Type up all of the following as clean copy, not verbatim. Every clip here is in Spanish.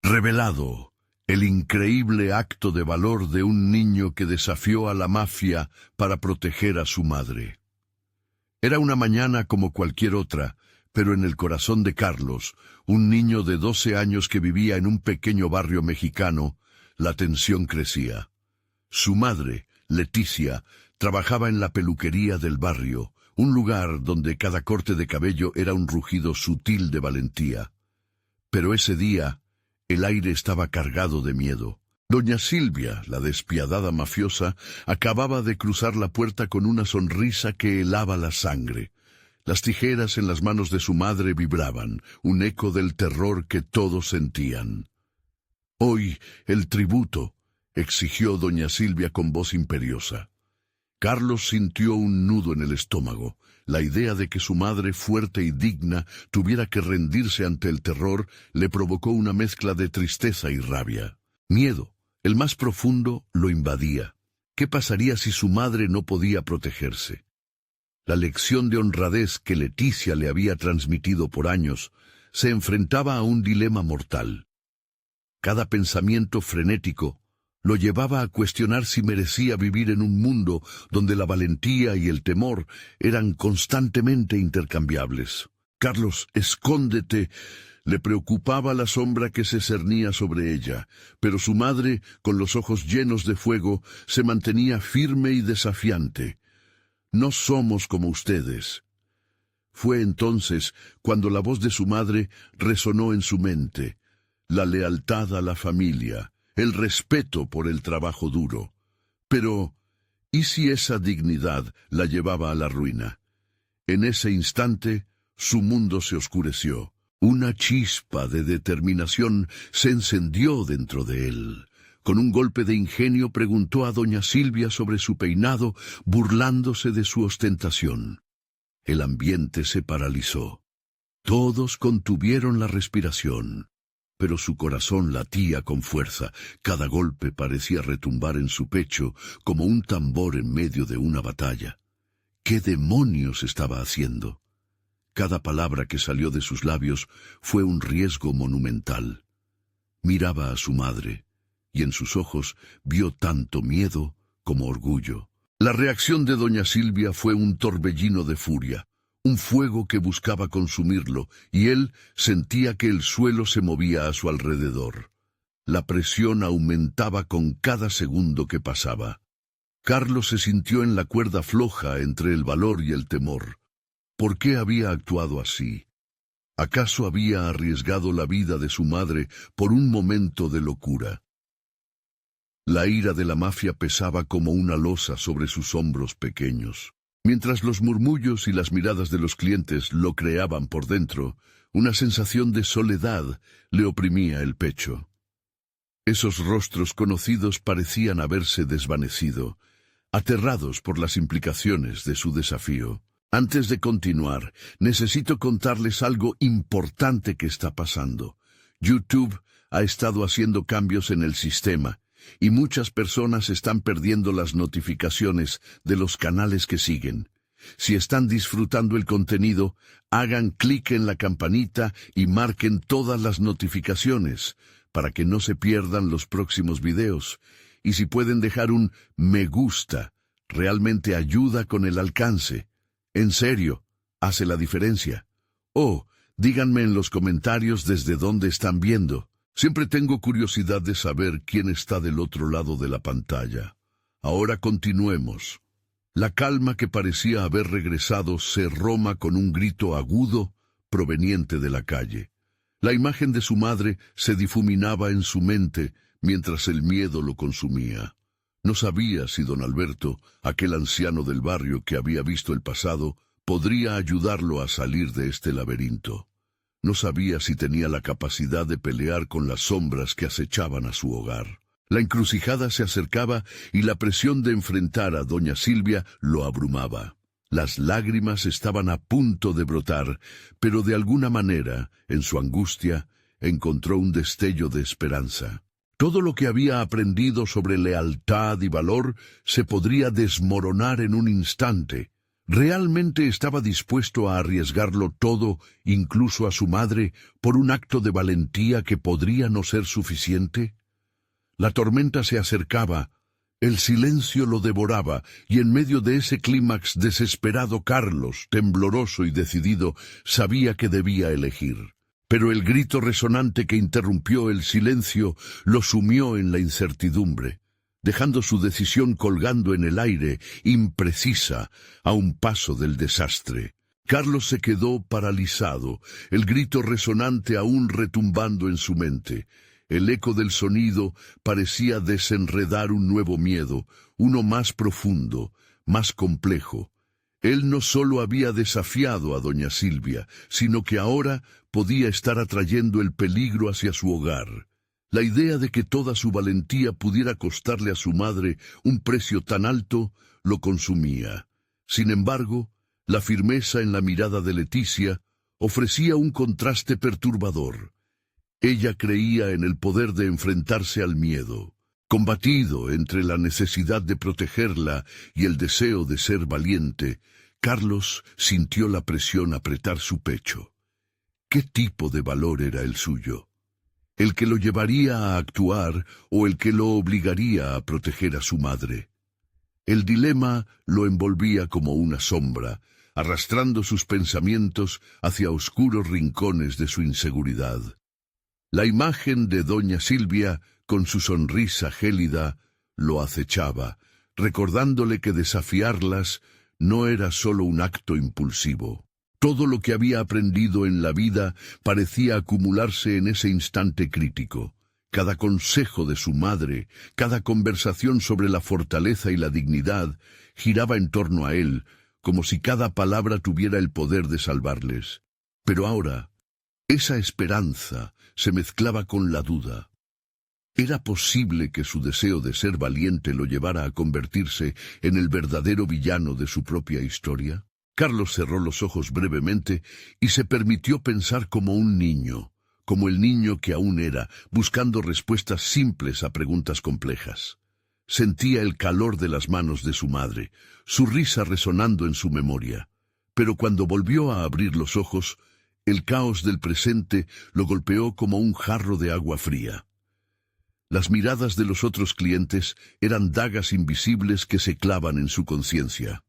Revelado, el increíble acto de valor de un niño que desafió a la mafia para proteger a su madre. Era una mañana como cualquier otra, pero en el corazón de Carlos, un niño de 12 años que vivía en un pequeño barrio mexicano, la tensión crecía. Su madre, Leticia, trabajaba en la peluquería del barrio, un lugar donde cada corte de cabello era un rugido sutil de valentía. Pero ese día, el aire estaba cargado de miedo. Doña Silvia, la despiadada mafiosa, acababa de cruzar la puerta con una sonrisa que helaba la sangre. Las tijeras en las manos de su madre vibraban, un eco del terror que todos sentían. «Hoy, el tributo», exigió doña Silvia con voz imperiosa. Carlos sintió un nudo en el estómago. La idea de que su madre, fuerte y digna, tuviera que rendirse ante el terror, le provocó una mezcla de tristeza y rabia. Miedo, el más profundo, lo invadía. ¿Qué pasaría si su madre no podía protegerse? La lección de honradez que Leticia le había transmitido por años se enfrentaba a un dilema mortal. Cada pensamiento frenético lo llevaba a cuestionar si merecía vivir en un mundo donde la valentía y el temor eran constantemente intercambiables. «Carlos, escóndete», le preocupaba la sombra que se cernía sobre ella, pero su madre, con los ojos llenos de fuego, se mantenía firme y desafiante. «No somos como ustedes». Fue entonces cuando la voz de su madre resonó en su mente. La lealtad a la familia, el respeto por el trabajo duro. Pero, ¿y si esa dignidad la llevaba a la ruina? En ese instante, su mundo se oscureció. Una chispa de determinación se encendió dentro de él. Con un golpe de ingenio preguntó a doña Silvia sobre su peinado, burlándose de su ostentación. El ambiente se paralizó. Todos contuvieron la respiración. Pero su corazón latía con fuerza. Cada golpe parecía retumbar en su pecho como un tambor en medio de una batalla. ¿Qué demonios estaba haciendo? Cada palabra que salió de sus labios fue un riesgo monumental. Miraba a su madre, y en sus ojos vio tanto miedo como orgullo. La reacción de doña Silvia fue un torbellino de furia. Un fuego que buscaba consumirlo, y él sentía que el suelo se movía a su alrededor. La presión aumentaba con cada segundo que pasaba. Carlos se sintió en la cuerda floja entre el valor y el temor. ¿Por qué había actuado así? ¿Acaso había arriesgado la vida de su madre por un momento de locura? La ira de la mafia pesaba como una losa sobre sus hombros pequeños. Mientras los murmullos y las miradas de los clientes lo creaban por dentro, una sensación de soledad le oprimía el pecho. Esos rostros conocidos parecían haberse desvanecido, aterrados por las implicaciones de su desafío. Antes de continuar, necesito contarles algo importante que está pasando. YouTube ha estado haciendo cambios en el sistema, y muchas personas están perdiendo las notificaciones de los canales que siguen. Si están disfrutando el contenido, hagan clic en la campanita y marquen todas las notificaciones para que no se pierdan los próximos videos. Y si pueden dejar un me gusta, realmente ayuda con el alcance. En serio, hace la diferencia. Díganme en los comentarios desde dónde están viendo. Siempre tengo curiosidad de saber quién está del otro lado de la pantalla. Ahora continuemos. La calma que parecía haber regresado se roma con un grito agudo proveniente de la calle. La imagen de su madre se difuminaba en su mente mientras el miedo lo consumía. No sabía si don Alberto, aquel anciano del barrio que había visto el pasado, podría ayudarlo a salir de este laberinto. No sabía si tenía la capacidad de pelear con las sombras que acechaban a su hogar. La encrucijada se acercaba y la presión de enfrentar a doña Silvia lo abrumaba. Las lágrimas estaban a punto de brotar, pero de alguna manera, en su angustia, encontró un destello de esperanza. Todo lo que había aprendido sobre lealtad y valor se podría desmoronar en un instante. ¿Realmente estaba dispuesto a arriesgarlo todo, incluso a su madre, por un acto de valentía que podría no ser suficiente? La tormenta se acercaba, el silencio lo devoraba, y en medio de ese clímax desesperado Carlos, tembloroso y decidido, sabía que debía elegir. Pero el grito resonante que interrumpió el silencio lo sumió en la incertidumbre, dejando su decisión colgando en el aire, imprecisa, a un paso del desastre. Carlos se quedó paralizado, el grito resonante aún retumbando en su mente. El eco del sonido parecía desenredar un nuevo miedo, uno más profundo, más complejo. Él no solo había desafiado a doña Silvia, sino que ahora podía estar atrayendo el peligro hacia su hogar. La idea de que toda su valentía pudiera costarle a su madre un precio tan alto lo consumía. Sin embargo, la firmeza en la mirada de Leticia ofrecía un contraste perturbador. Ella creía en el poder de enfrentarse al miedo. Combatido entre la necesidad de protegerla y el deseo de ser valiente, Carlos sintió la presión apretar su pecho. ¿Qué tipo de valor era el suyo? ¿El que lo llevaría a actuar o el que lo obligaría a proteger a su madre? El dilema lo envolvía como una sombra, arrastrando sus pensamientos hacia oscuros rincones de su inseguridad. La imagen de doña Silvia, con su sonrisa gélida, lo acechaba, recordándole que desafiarlas no era solo un acto impulsivo. Todo lo que había aprendido en la vida parecía acumularse en ese instante crítico. Cada consejo de su madre, cada conversación sobre la fortaleza y la dignidad, giraba en torno a él, como si cada palabra tuviera el poder de salvarles. Pero ahora, esa esperanza se mezclaba con la duda. ¿Era posible que su deseo de ser valiente lo llevara a convertirse en el verdadero villano de su propia historia? Carlos cerró los ojos brevemente y se permitió pensar como un niño, como el niño que aún era, buscando respuestas simples a preguntas complejas. Sentía el calor de las manos de su madre, su risa resonando en su memoria. Pero cuando volvió a abrir los ojos, el caos del presente lo golpeó como un jarro de agua fría. Las miradas de los otros clientes eran dagas invisibles que se clavan en su conciencia.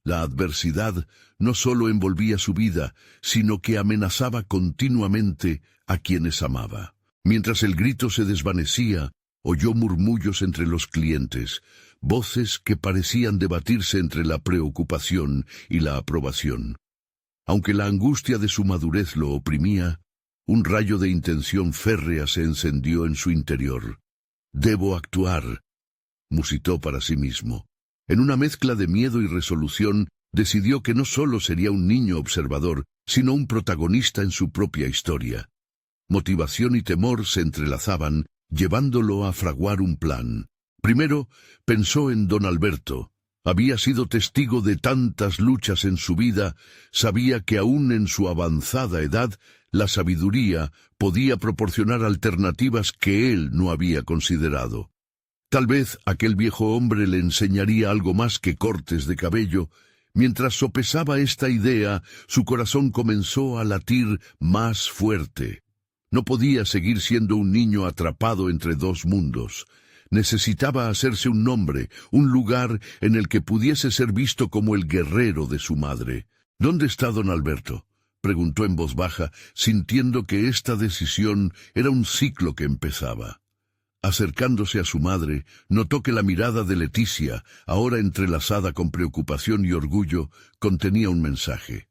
La adversidad no solo envolvía su vida, sino que amenazaba continuamente a quienes amaba. Mientras el grito se desvanecía, oyó murmullos entre los clientes, voces que parecían debatirse entre la preocupación y la aprobación. Aunque la angustia de su madurez lo oprimía, un rayo de intención férrea se encendió en su interior. «Debo actuar», musitó para sí mismo. En una mezcla de miedo y resolución, decidió que no solo sería un niño observador, sino un protagonista en su propia historia. Motivación y temor se entrelazaban, llevándolo a fraguar un plan. Primero, pensó en don Alberto. Había sido testigo de tantas luchas en su vida, sabía que aún en su avanzada edad, la sabiduría podía proporcionar alternativas que él no había considerado. Tal vez aquel viejo hombre le enseñaría algo más que cortes de cabello. Mientras sopesaba esta idea, su corazón comenzó a latir más fuerte. No podía seguir siendo un niño atrapado entre dos mundos. Necesitaba hacerse un nombre, un lugar en el que pudiese ser visto como el guerrero de su madre. «¿Dónde está don Alberto?», preguntó en voz baja, sintiendo que esta decisión era un ciclo que empezaba. Acercándose a su madre, notó que la mirada de Leticia, ahora entrelazada con preocupación y orgullo, contenía un mensaje.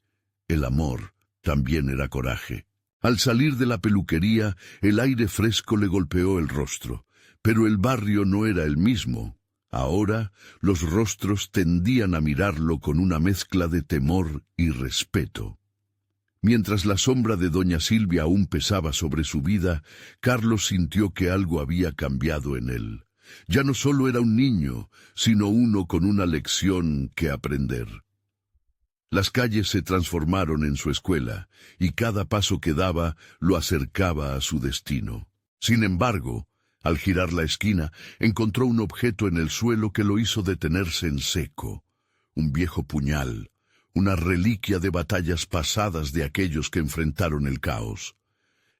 El amor también era coraje. Al salir de la peluquería, el aire fresco le golpeó el rostro. Pero el barrio no era el mismo. Ahora los rostros tendían a mirarlo con una mezcla de temor y respeto. Mientras la sombra de doña Silvia aún pesaba sobre su vida, Carlos sintió que algo había cambiado en él. Ya no solo era un niño, sino uno con una lección que aprender. Las calles se transformaron en su escuela, y cada paso que daba lo acercaba a su destino. Sin embargo, al girar la esquina, encontró un objeto en el suelo que lo hizo detenerse en seco. un viejo puñal, una reliquia de batallas pasadas de aquellos que enfrentaron el caos.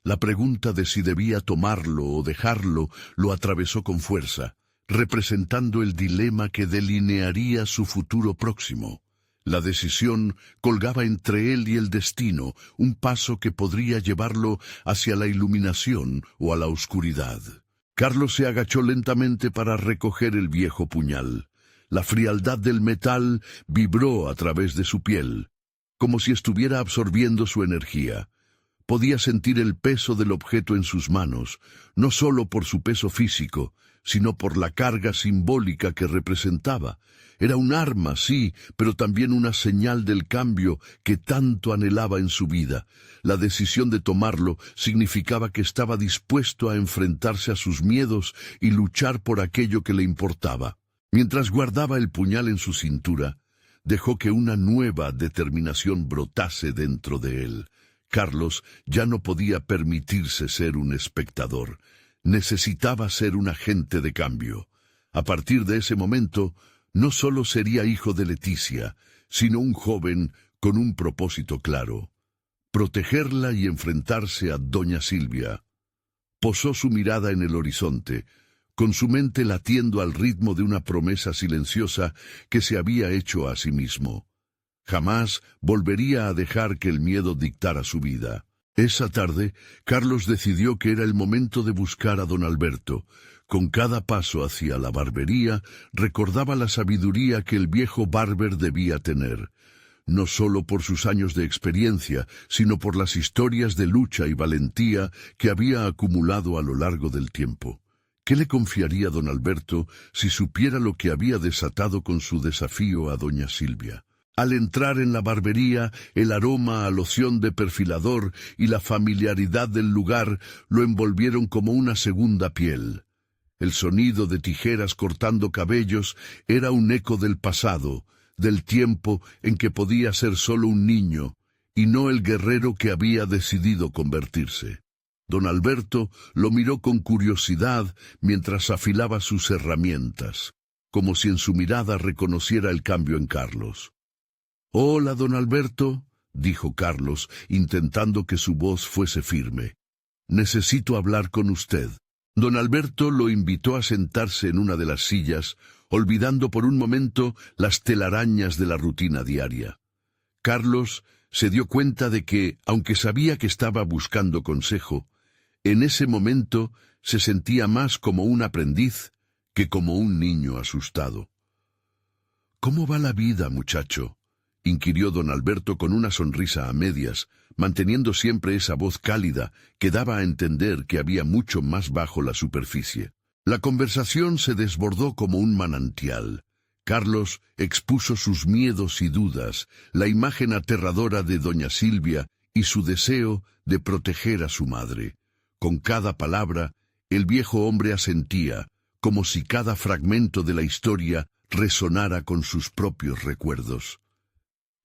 La pregunta de si debía tomarlo o dejarlo lo atravesó con fuerza, representando el dilema que delinearía su futuro próximo. La decisión colgaba entre él y el destino, un paso que podría llevarlo hacia la iluminación o a la oscuridad. Carlos se agachó lentamente para recoger el viejo puñal. La frialdad del metal vibró a través de su piel, como si estuviera absorbiendo su energía. Podía sentir el peso del objeto en sus manos, no solo por su peso físico, sino por la carga simbólica que representaba. Era un arma, sí, pero también una señal del cambio que tanto anhelaba en su vida. La decisión de tomarlo significaba que estaba dispuesto a enfrentarse a sus miedos y luchar por aquello que le importaba. Mientras guardaba el puñal en su cintura, dejó que una nueva determinación brotase dentro de él. Carlos ya no podía permitirse ser un espectador. Necesitaba ser un agente de cambio. A partir de ese momento, no solo sería hijo de Leticia, sino un joven con un propósito claro: protegerla y enfrentarse a doña Silvia. Posó su mirada en el horizonte, con su mente latiendo al ritmo de una promesa silenciosa que se había hecho a sí mismo. Jamás volvería a dejar que el miedo dictara su vida. Esa tarde, Carlos decidió que era el momento de buscar a don Alberto. Con cada paso hacia la barbería, recordaba la sabiduría que el viejo barber debía tener, no solo por sus años de experiencia, sino por las historias de lucha y valentía que había acumulado a lo largo del tiempo. ¿Qué le confiaría don Alberto si supiera lo que había desatado con su desafío a doña Silvia? Al entrar en la barbería, el aroma a loción de perfilador y la familiaridad del lugar lo envolvieron como una segunda piel. El sonido de tijeras cortando cabellos era un eco del pasado, del tiempo en que podía ser solo un niño, y no el guerrero que había decidido convertirse. Don Alberto lo miró con curiosidad mientras afilaba sus herramientas, como si en su mirada reconociera el cambio en Carlos. «Hola, don Alberto», dijo Carlos, intentando que su voz fuese firme. «Necesito hablar con usted». Don Alberto lo invitó a sentarse en una de las sillas, olvidando por un momento las telarañas de la rutina diaria. Carlos se dio cuenta de que, aunque sabía que estaba buscando consejo, en ese momento se sentía más como un aprendiz que como un niño asustado. «¿Cómo va la vida, muchacho?», inquirió don Alberto con una sonrisa a medias, manteniendo siempre esa voz cálida que daba a entender que había mucho más bajo la superficie. La conversación se desbordó como un manantial. Carlos expuso sus miedos y dudas, la imagen aterradora de doña Silvia y su deseo de proteger a su madre. Con cada palabra, el viejo hombre asentía, como si cada fragmento de la historia resonara con sus propios recuerdos.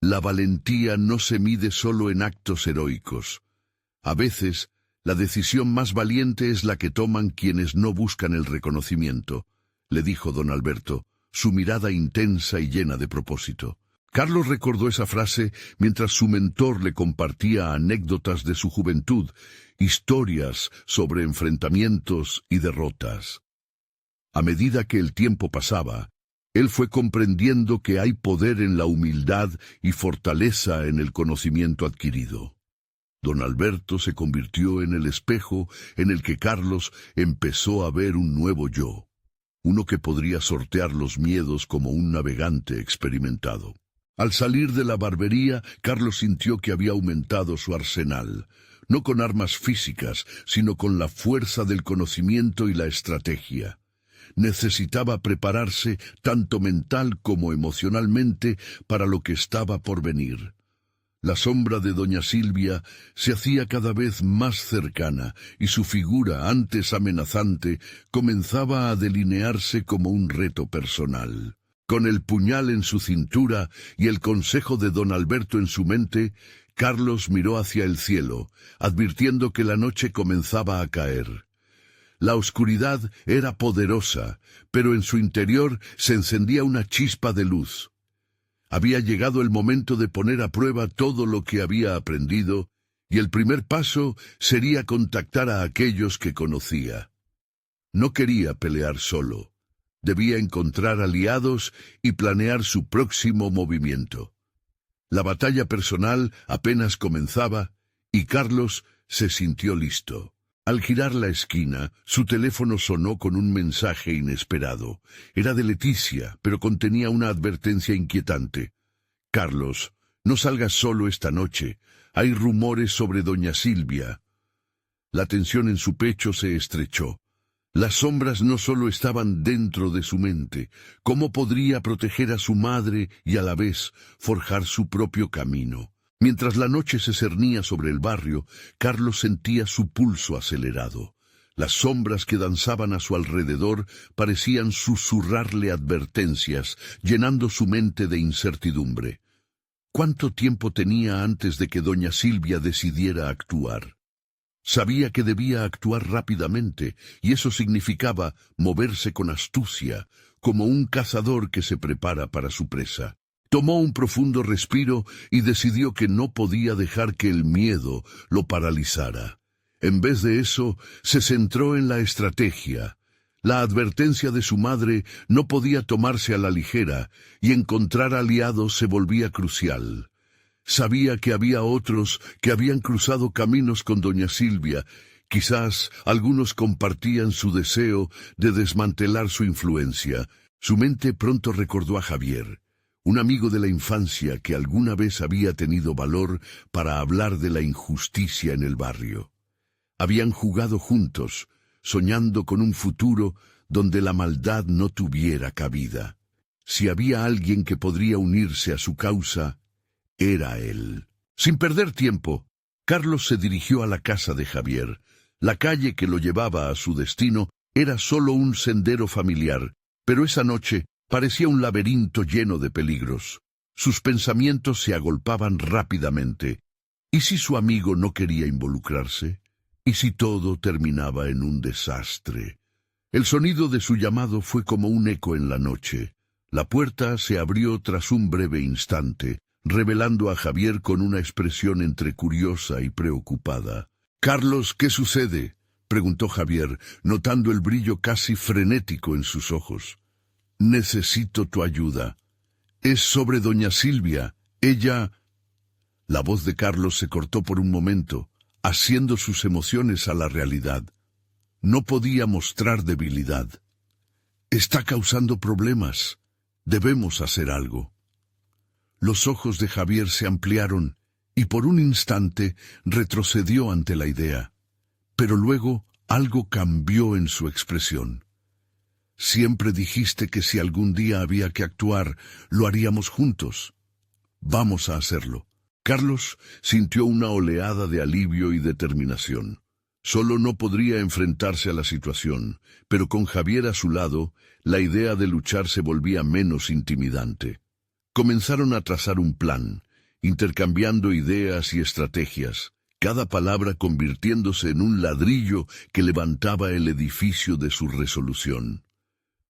La valentía no se mide solo en actos heroicos. A veces, la decisión más valiente es la que toman quienes no buscan el reconocimiento, le dijo don Alberto, su mirada intensa y llena de propósito. Carlos recordó esa frase mientras su mentor le compartía anécdotas de su juventud, historias sobre enfrentamientos y derrotas. A medida que el tiempo pasaba, él fue comprendiendo que hay poder en la humildad y fortaleza en el conocimiento adquirido. Don Alberto se convirtió en el espejo en el que Carlos empezó a ver un nuevo yo, uno que podría sortear los miedos como un navegante experimentado. Al salir de la barbería, Carlos sintió que había aumentado su arsenal, no con armas físicas, sino con la fuerza del conocimiento y la estrategia. Necesitaba prepararse tanto mental como emocionalmente para lo que estaba por venir. La sombra de doña Silvia se hacía cada vez más cercana y su figura, antes amenazante, comenzaba a delinearse como un reto personal. Con el puñal en su cintura y el consejo de don Alberto en su mente, Carlos miró hacia el cielo, advirtiendo que la noche comenzaba a caer. La oscuridad era poderosa, pero en su interior se encendía una chispa de luz. Había llegado el momento de poner a prueba todo lo que había aprendido, y el primer paso sería contactar a aquellos que conocía. No quería pelear solo. Debía encontrar aliados y planear su próximo movimiento. La batalla personal apenas comenzaba, y Carlos se sintió listo. Al girar la esquina, su teléfono sonó con un mensaje inesperado. Era de Leticia, pero contenía una advertencia inquietante. «Carlos, no salgas solo esta noche. Hay rumores sobre doña Silvia». La tensión en su pecho se estrechó. Las sombras no solo estaban dentro de su mente. ¿Cómo podría proteger a su madre y a la vez forjar su propio camino? Mientras la noche se cernía sobre el barrio, Carlos sentía su pulso acelerado. Las sombras que danzaban a su alrededor parecían susurrarle advertencias, llenando su mente de incertidumbre. ¿Cuánto tiempo tenía antes de que doña Silvia decidiera actuar? Sabía que debía actuar rápidamente, y eso significaba moverse con astucia, como un cazador que se prepara para su presa. Tomó un profundo respiro y decidió que no podía dejar que el miedo lo paralizara. En vez de eso, se centró en la estrategia. La advertencia de su madre no podía tomarse a la ligera, y encontrar aliados se volvía crucial. Sabía que había otros que habían cruzado caminos con doña Silvia. Quizás algunos compartían su deseo de desmantelar su influencia. Su mente pronto recordó a Javier, un amigo de la infancia que alguna vez había tenido valor para hablar de la injusticia en el barrio. Habían jugado juntos, soñando con un futuro donde la maldad no tuviera cabida. Si había alguien que podría unirse a su causa, era él. Sin perder tiempo, Carlos se dirigió a la casa de Javier. La calle que lo llevaba a su destino era solo un sendero familiar, pero esa noche parecía un laberinto lleno de peligros. Sus pensamientos se agolpaban rápidamente. ¿Y si su amigo no quería involucrarse? ¿Y si todo terminaba en un desastre? El sonido de su llamado fue como un eco en la noche. La puerta se abrió tras un breve instante, revelando a Javier con una expresión entre curiosa y preocupada. «Carlos, ¿qué sucede?», preguntó Javier, notando el brillo casi frenético en sus ojos. «Necesito tu ayuda. Es sobre doña Silvia. Ella...» La voz de Carlos se cortó por un momento, haciendo sus emociones a la realidad. No podía mostrar debilidad. «Está causando problemas. Debemos hacer algo». Los ojos de Javier se ampliaron y por un instante retrocedió ante la idea. Pero luego algo cambió en su expresión. «Siempre dijiste que si algún día había que actuar, lo haríamos juntos. Vamos a hacerlo». Carlos sintió una oleada de alivio y determinación. Solo no podría enfrentarse a la situación, pero con Javier a su lado, la idea de luchar se volvía menos intimidante. Comenzaron a trazar un plan, intercambiando ideas y estrategias, cada palabra convirtiéndose en un ladrillo que levantaba el edificio de su resolución.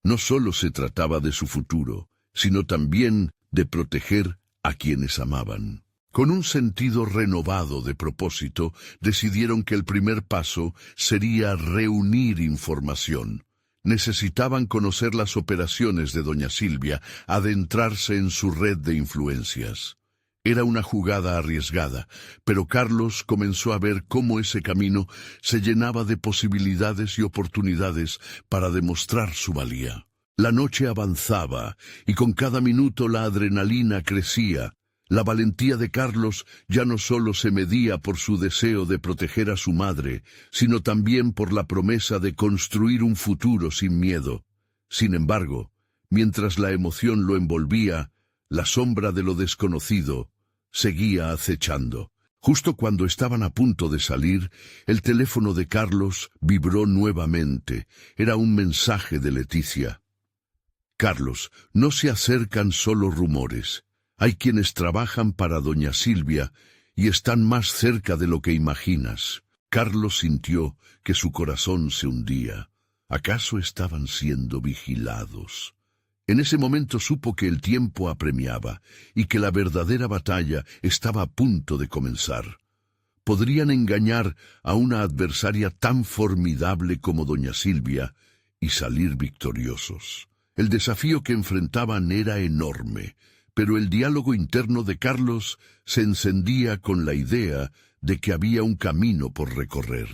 No solo se trataba de su futuro, sino también de proteger a quienes amaban. Con un sentido renovado de propósito, decidieron que el primer paso sería reunir información. Necesitaban conocer las operaciones de doña Silvia, adentrarse en su red de influencias. Era una jugada arriesgada, pero Carlos comenzó a ver cómo ese camino se llenaba de posibilidades y oportunidades para demostrar su valía. La noche avanzaba, y con cada minuto la adrenalina crecía. La valentía de Carlos ya no solo se medía por su deseo de proteger a su madre, sino también por la promesa de construir un futuro sin miedo. Sin embargo, mientras la emoción lo envolvía, la sombra de lo desconocido seguía acechando. Justo cuando estaban a punto de salir, el teléfono de Carlos vibró nuevamente. Era un mensaje de Leticia. «Carlos, no se acercan solo rumores. Hay quienes trabajan para doña Silvia y están más cerca de lo que imaginas». Carlos sintió que su corazón se hundía. ¿Acaso estaban siendo vigilados? En ese momento supo que el tiempo apremiaba y que la verdadera batalla estaba a punto de comenzar. Podrían engañar a una adversaria tan formidable como doña Silvia y salir victoriosos. El desafío que enfrentaban era enorme, pero el diálogo interno de Carlos se encendía con la idea de que había un camino por recorrer.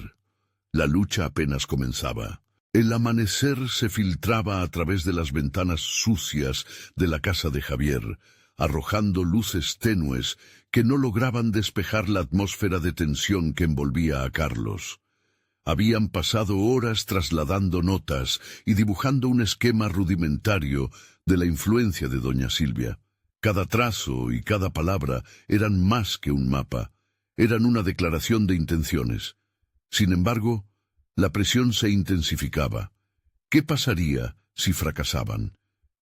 La lucha apenas comenzaba. El amanecer se filtraba a través de las ventanas sucias de la casa de Javier, arrojando luces tenues que no lograban despejar la atmósfera de tensión que envolvía a Carlos. Habían pasado horas trasladando notas y dibujando un esquema rudimentario de la influencia de doña Silvia. Cada trazo y cada palabra eran más que un mapa, eran una declaración de intenciones. Sin embargo, la presión se intensificaba. ¿Qué pasaría si fracasaban?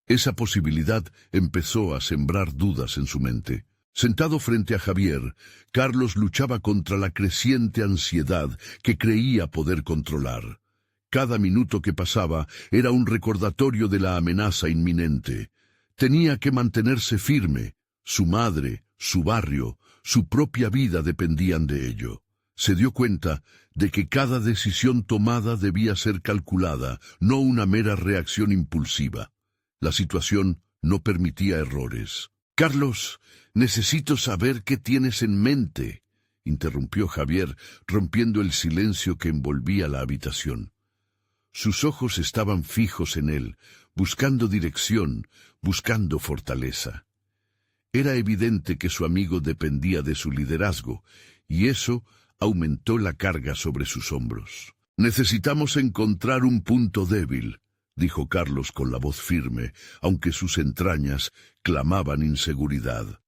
Esa posibilidad empezó a sembrar dudas en su mente. Sentado frente a Javier, Carlos luchaba contra la creciente ansiedad que creía poder controlar. Cada minuto que pasaba era un recordatorio de la amenaza inminente. Tenía que mantenerse firme. Su madre, su barrio, su propia vida dependían de ello. Se dio cuenta de que cada decisión tomada debía ser calculada, no una mera reacción impulsiva. La situación no permitía errores. «Carlos, necesito saber qué tienes en mente», interrumpió Javier, rompiendo el silencio que envolvía la habitación. Sus ojos estaban fijos en él, buscando dirección, buscando fortaleza. Era evidente que su amigo dependía de su liderazgo, y eso aumentó la carga sobre sus hombros. «Necesitamos encontrar un punto débil», dijo Carlos con la voz firme, aunque sus entrañas clamaban inseguridad.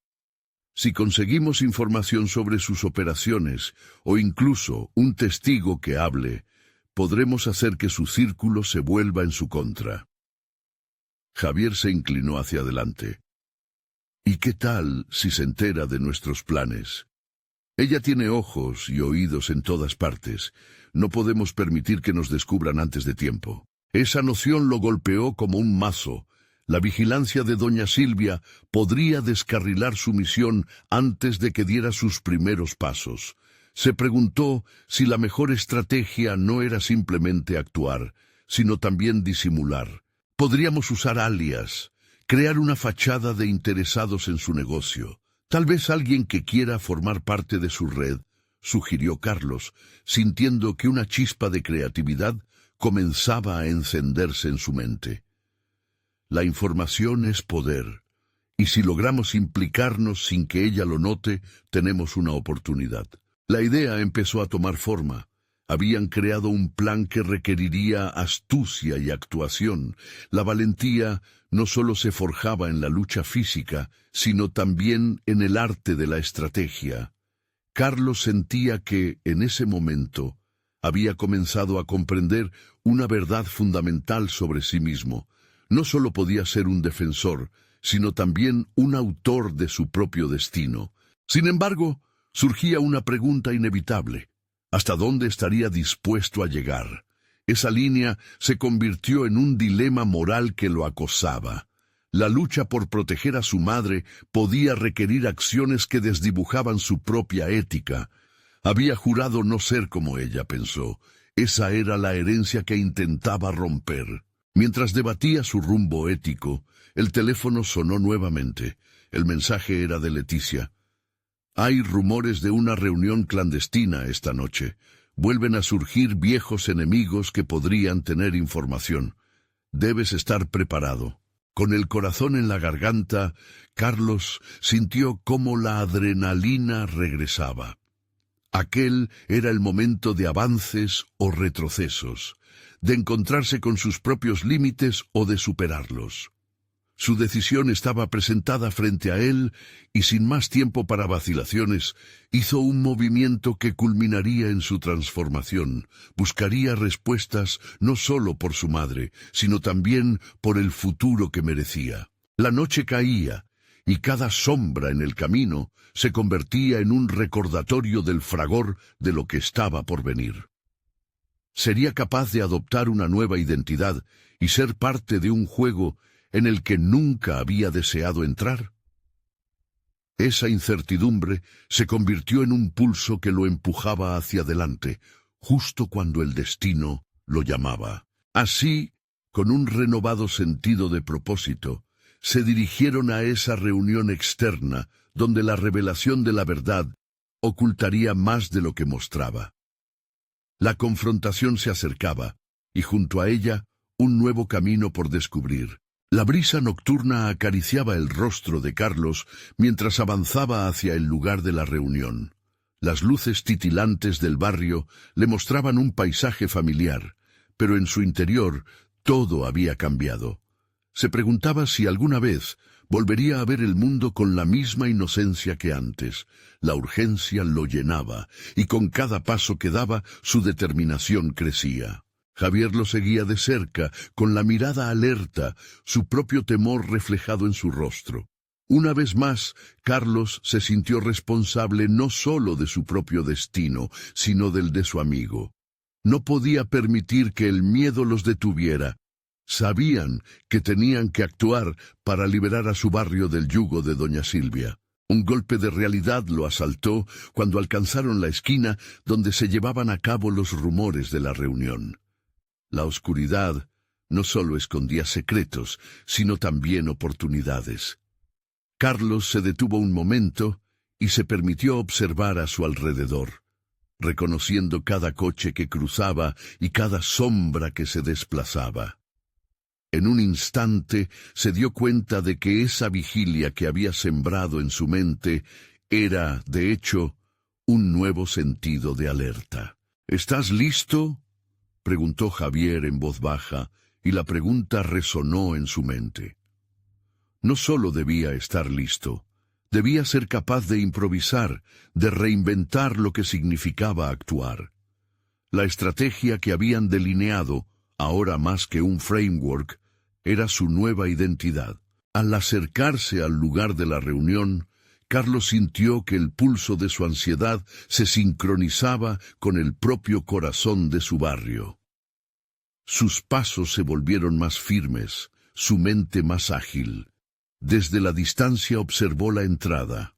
«Si conseguimos información sobre sus operaciones, o incluso un testigo que hable, podremos hacer que su círculo se vuelva en su contra». Javier se inclinó hacia adelante. «¿Y qué tal si se entera de nuestros planes? Ella tiene ojos y oídos en todas partes. No podemos permitir que nos descubran antes de tiempo». Esa noción lo golpeó como un mazo. La vigilancia de doña Silvia podría descarrilar su misión antes de que diera sus primeros pasos. Se preguntó si la mejor estrategia no era simplemente actuar, sino también disimular. Podríamos usar alias, crear una fachada de interesados en su negocio. Tal vez alguien que quiera formar parte de su red, sugirió Carlos, sintiendo que una chispa de creatividad comenzaba a encenderse en su mente. La información es poder, y si logramos implicarnos sin que ella lo note, tenemos una oportunidad. La idea empezó a tomar forma. Habían creado un plan que requeriría astucia y actuación. La valentía no solo se forjaba en la lucha física, sino también en el arte de la estrategia. Carlos sentía que, en ese momento, había comenzado a comprender una verdad fundamental sobre sí mismo. No solo podía ser un defensor, sino también un autor de su propio destino. Sin embargo, surgía una pregunta inevitable. ¿Hasta dónde estaría dispuesto a llegar? Esa línea se convirtió en un dilema moral que lo acosaba. La lucha por proteger a su madre podía requerir acciones que desdibujaban su propia ética. Había jurado no ser como ella, pensó. Esa era la herencia que intentaba romper. Mientras debatía su rumbo ético, el teléfono sonó nuevamente. El mensaje era de Leticia. «Hay rumores de una reunión clandestina esta noche. Vuelven a surgir viejos enemigos que podrían tener información. Debes estar preparado». Con el corazón en la garganta, Carlos sintió cómo la adrenalina regresaba. Aquel era el momento de avances o retrocesos, de encontrarse con sus propios límites o de superarlos. Su decisión estaba presentada frente a él y sin más tiempo para vacilaciones, hizo un movimiento que culminaría en su transformación. Buscaría respuestas no solo por su madre, sino también por el futuro que merecía. La noche caía, y cada sombra en el camino se convertía en un recordatorio del fragor de lo que estaba por venir. Sería capaz de adoptar una nueva identidad y ser parte de un juego en el que nunca había deseado entrar? Esa incertidumbre se convirtió en un pulso que lo empujaba hacia adelante, justo cuando el destino lo llamaba. Así, con un renovado sentido de propósito, se dirigieron a esa reunión externa donde la revelación de la verdad ocultaría más de lo que mostraba. La confrontación se acercaba, y junto a ella, un nuevo camino por descubrir. La brisa nocturna acariciaba el rostro de Carlos mientras avanzaba hacia el lugar de la reunión. Las luces titilantes del barrio le mostraban un paisaje familiar, pero en su interior todo había cambiado. Se preguntaba si alguna vez volvería a ver el mundo con la misma inocencia que antes. La urgencia lo llenaba, y con cada paso que daba, su determinación crecía. Javier lo seguía de cerca, con la mirada alerta, su propio temor reflejado en su rostro. Una vez más, Carlos se sintió responsable no solo de su propio destino, sino del de su amigo. No podía permitir que el miedo los detuviera. Sabían que tenían que actuar para liberar a su barrio del yugo de doña Silvia. Un golpe de realidad lo asaltó cuando alcanzaron la esquina donde se llevaban a cabo los rumores de la reunión. La oscuridad no solo escondía secretos, sino también oportunidades. Carlos se detuvo un momento y se permitió observar a su alrededor, reconociendo cada coche que cruzaba y cada sombra que se desplazaba. En un instante se dio cuenta de que esa vigilia que había sembrado en su mente era, de hecho, un nuevo sentido de alerta. ¿Estás listo?, preguntó Javier en voz baja, y la pregunta resonó en su mente. No solo debía estar listo, debía ser capaz de improvisar, de reinventar lo que significaba actuar. La estrategia que habían delineado, ahora más que un framework, era su nueva identidad. Al acercarse al lugar de la reunión, Carlos sintió que el pulso de su ansiedad se sincronizaba con el propio corazón de su barrio. Sus pasos se volvieron más firmes, su mente más ágil. Desde la distancia observó la entrada.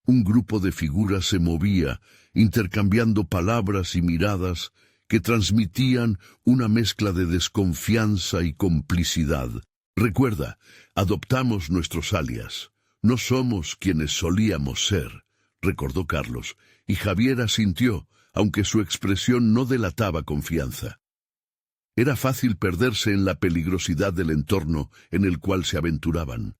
Un grupo de figuras se movía, intercambiando palabras y miradas que transmitían una mezcla de desconfianza y complicidad. Recuerda, adoptamos nuestros alias. No somos quienes solíamos ser, recordó Carlos, y Javier asintió, aunque su expresión no delataba confianza. Era fácil perderse en la peligrosidad del entorno en el cual se aventuraban.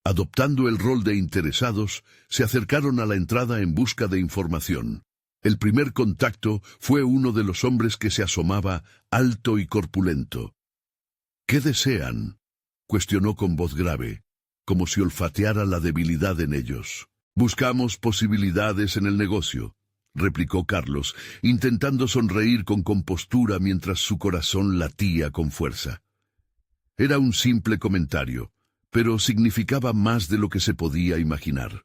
Adoptando el rol de interesados, se acercaron a la entrada en busca de información. El primer contacto fue uno de los hombres que se asomaba, alto y corpulento. ¿Qué desean?, cuestionó con voz grave, como si olfateara la debilidad en ellos. Buscamos posibilidades en el negocio, replicó Carlos, intentando sonreír con compostura mientras su corazón latía con fuerza. Era un simple comentario, pero significaba más de lo que se podía imaginar.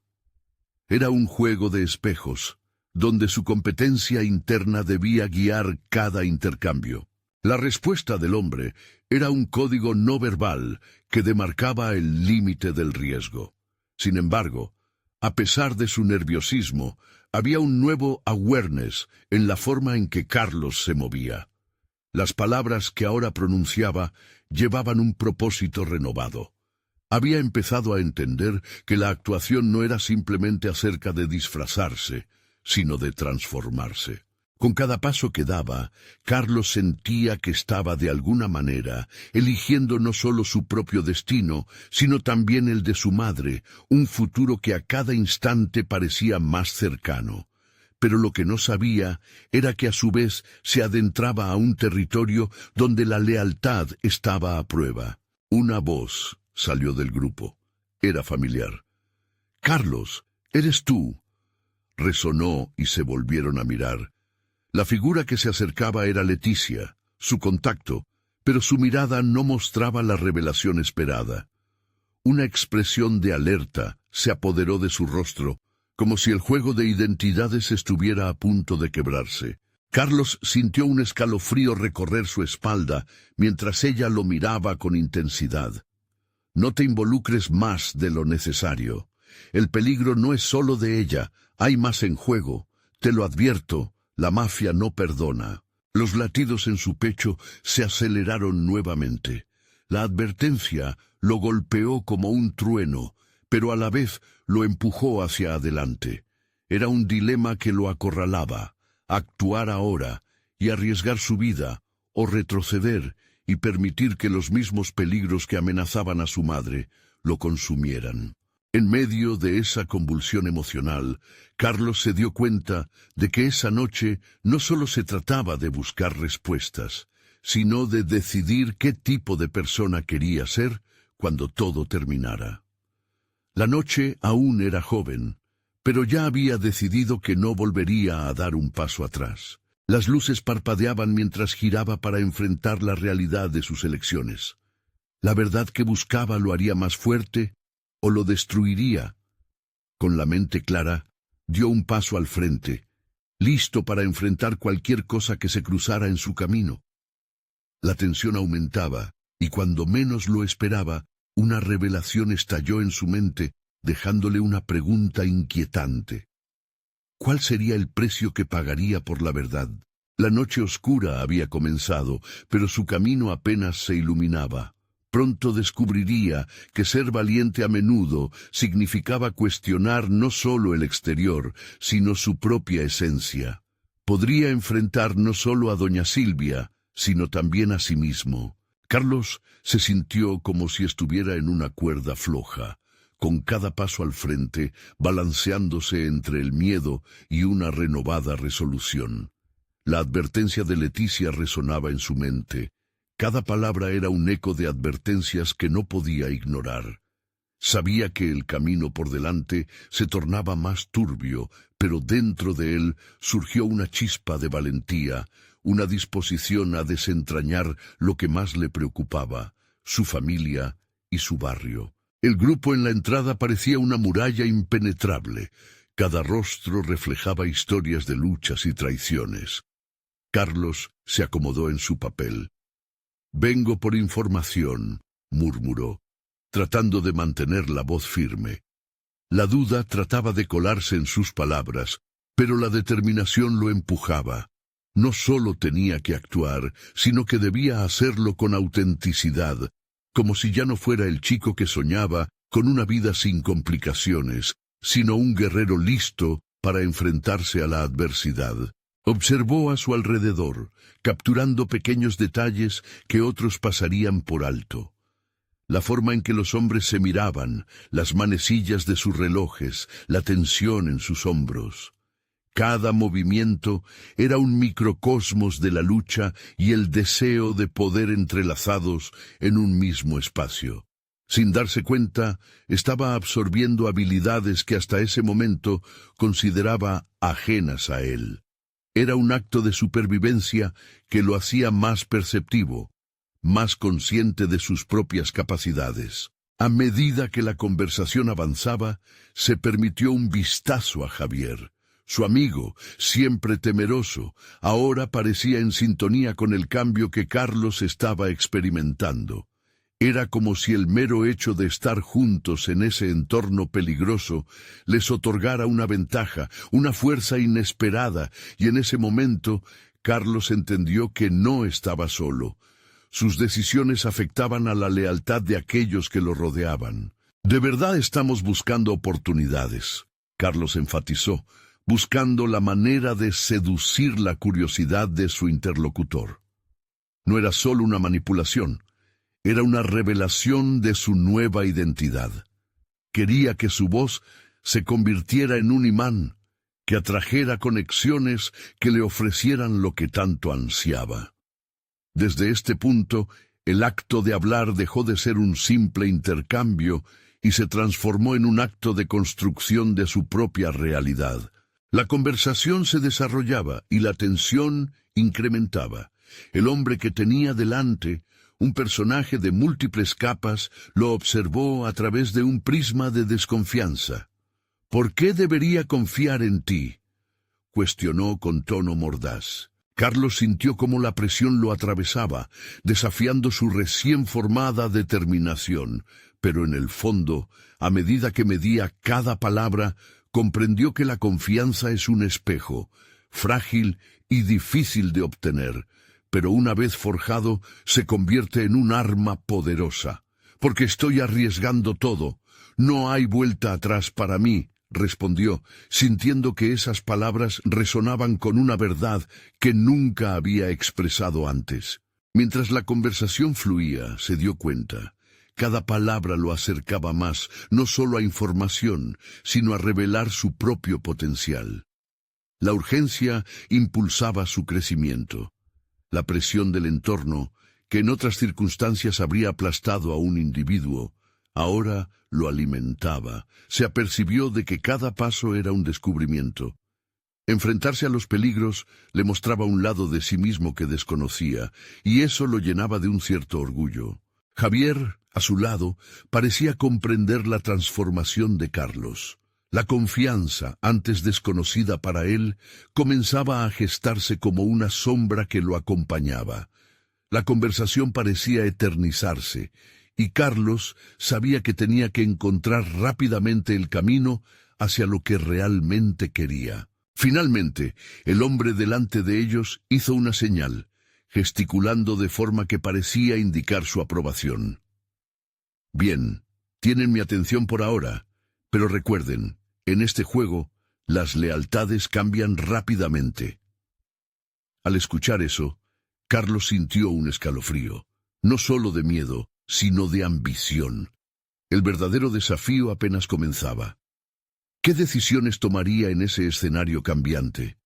Era un juego de espejos, donde su competencia interna debía guiar cada intercambio. La respuesta del hombre era un código no verbal que demarcaba el límite del riesgo. Sin embargo, a pesar de su nerviosismo, había un nuevo awareness en la forma en que Carlos se movía. Las palabras que ahora pronunciaba llevaban un propósito renovado. Había empezado a entender que la actuación no era simplemente acerca de disfrazarse, sino de transformarse. Con cada paso que daba, Carlos sentía que estaba de alguna manera eligiendo no solo su propio destino, sino también el de su madre, un futuro que a cada instante parecía más cercano. Pero lo que no sabía era que a su vez se adentraba a un territorio donde la lealtad estaba a prueba. Una voz salió del grupo. Era familiar. «Carlos, ¿eres tú?», resonó y se volvieron a mirar. La figura que se acercaba era Leticia, su contacto, pero su mirada no mostraba la revelación esperada. Una expresión de alerta se apoderó de su rostro, como si el juego de identidades estuviera a punto de quebrarse. Carlos sintió un escalofrío recorrer su espalda mientras ella lo miraba con intensidad. No te involucres más de lo necesario. El peligro no es solo de ella, hay más en juego. Te lo advierto, la mafia no perdona. Los latidos en su pecho se aceleraron nuevamente. La advertencia lo golpeó como un trueno, pero a la vez lo empujó hacia adelante. Era un dilema que lo acorralaba: actuar ahora y arriesgar su vida, o retroceder y permitir que los mismos peligros que amenazaban a su madre lo consumieran. En medio de esa convulsión emocional, Carlos se dio cuenta de que esa noche no solo se trataba de buscar respuestas, sino de decidir qué tipo de persona quería ser cuando todo terminara. La noche aún era joven, pero ya había decidido que no volvería a dar un paso atrás. Las luces parpadeaban mientras giraba para enfrentar la realidad de sus elecciones. La verdad que buscaba lo haría más fuerte o lo destruiría. Con la mente clara, dio un paso al frente, listo para enfrentar cualquier cosa que se cruzara en su camino. La tensión aumentaba, y cuando menos lo esperaba, una revelación estalló en su mente, dejándole una pregunta inquietante. ¿Cuál sería el precio que pagaría por la verdad? La noche oscura había comenzado, pero su camino apenas se iluminaba. Pronto descubriría que ser valiente a menudo significaba cuestionar no solo el exterior, sino su propia esencia. Podría enfrentar no solo a doña Silvia, sino también a sí mismo. Carlos se sintió como si estuviera en una cuerda floja, con cada paso al frente, balanceándose entre el miedo y una renovada resolución. La advertencia de Leticia resonaba en su mente. Cada palabra era un eco de advertencias que no podía ignorar. Sabía que el camino por delante se tornaba más turbio, pero dentro de él surgió una chispa de valentía, una disposición a desentrañar lo que más le preocupaba: su familia y su barrio. El grupo en la entrada parecía una muralla impenetrable. Cada rostro reflejaba historias de luchas y traiciones. Carlos se acomodó en su papel. «Vengo por información», murmuró, tratando de mantener la voz firme. La duda trataba de colarse en sus palabras, pero la determinación lo empujaba. No solo tenía que actuar, sino que debía hacerlo con autenticidad, como si ya no fuera el chico que soñaba con una vida sin complicaciones, sino un guerrero listo para enfrentarse a la adversidad. Observó a su alrededor, capturando pequeños detalles que otros pasarían por alto. La forma en que los hombres se miraban, las manecillas de sus relojes, la tensión en sus hombros. Cada movimiento era un microcosmos de la lucha y el deseo de poder entrelazados en un mismo espacio. Sin darse cuenta, estaba absorbiendo habilidades que hasta ese momento consideraba ajenas a él. Era un acto de supervivencia que lo hacía más perceptivo, más consciente de sus propias capacidades. A medida que la conversación avanzaba, se permitió un vistazo a Javier. Su amigo, siempre temeroso, ahora parecía en sintonía con el cambio que Carlos estaba experimentando. Era como si el mero hecho de estar juntos en ese entorno peligroso les otorgara una ventaja, una fuerza inesperada, y en ese momento Carlos entendió que no estaba solo. Sus decisiones afectaban a la lealtad de aquellos que lo rodeaban. «De verdad estamos buscando oportunidades», Carlos enfatizó, buscando la manera de seducir la curiosidad de su interlocutor. No era solo una manipulación, era una revelación de su nueva identidad. Quería que su voz se convirtiera en un imán, que atrajera conexiones que le ofrecieran lo que tanto ansiaba. Desde este punto, el acto de hablar dejó de ser un simple intercambio y se transformó en un acto de construcción de su propia realidad. La conversación se desarrollaba y la tensión incrementaba. El hombre que tenía delante, un personaje de múltiples capas, lo observó a través de un prisma de desconfianza. «¿Por qué debería confiar en ti?», cuestionó con tono mordaz. Carlos sintió cómo la presión lo atravesaba, desafiando su recién formada determinación, pero en el fondo, a medida que medía cada palabra, comprendió que la confianza es un espejo, frágil y difícil de obtener, pero una vez forjado se convierte en un arma poderosa. Porque estoy arriesgando todo. No hay vuelta atrás para mí, respondió, sintiendo que esas palabras resonaban con una verdad que nunca había expresado antes. Mientras la conversación fluía, se dio cuenta. Cada palabra lo acercaba más, no solo a información, sino a revelar su propio potencial. La urgencia impulsaba su crecimiento. La presión del entorno, que en otras circunstancias habría aplastado a un individuo, ahora lo alimentaba. Se apercibió de que cada paso era un descubrimiento. Enfrentarse a los peligros le mostraba un lado de sí mismo que desconocía, y eso lo llenaba de un cierto orgullo. Javier, a su lado, parecía comprender la transformación de Carlos. La confianza, antes desconocida para él, comenzaba a gestarse como una sombra que lo acompañaba. La conversación parecía eternizarse, y Carlos sabía que tenía que encontrar rápidamente el camino hacia lo que realmente quería. Finalmente, el hombre delante de ellos hizo una señal, gesticulando de forma que parecía indicar su aprobación. Bien, tienen mi atención por ahora, pero recuerden, en este juego, las lealtades cambian rápidamente. Al escuchar eso, Carlos sintió un escalofrío, no solo de miedo, sino de ambición. El verdadero desafío apenas comenzaba. ¿Qué decisiones tomaría en ese escenario cambiante?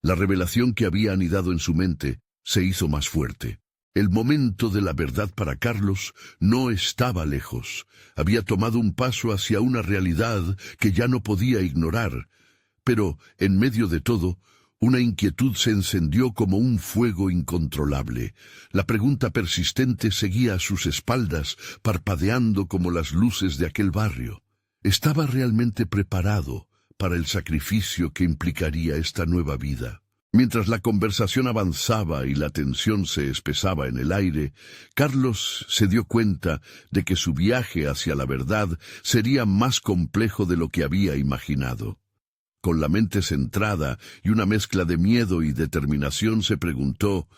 La revelación que había anidado en su mente se hizo más fuerte. El momento de la verdad para Carlos no estaba lejos. Había tomado un paso hacia una realidad que ya no podía ignorar. Pero, en medio de todo, una inquietud se encendió como un fuego incontrolable. La pregunta persistente seguía a sus espaldas, parpadeando como las luces de aquel barrio. ¿Estaba realmente preparado para el sacrificio que implicaría esta nueva vida? Mientras la conversación avanzaba y la tensión se espesaba en el aire, Carlos se dio cuenta de que su viaje hacia la verdad sería más complejo de lo que había imaginado. Con la mente centrada y una mezcla de miedo y determinación se preguntó,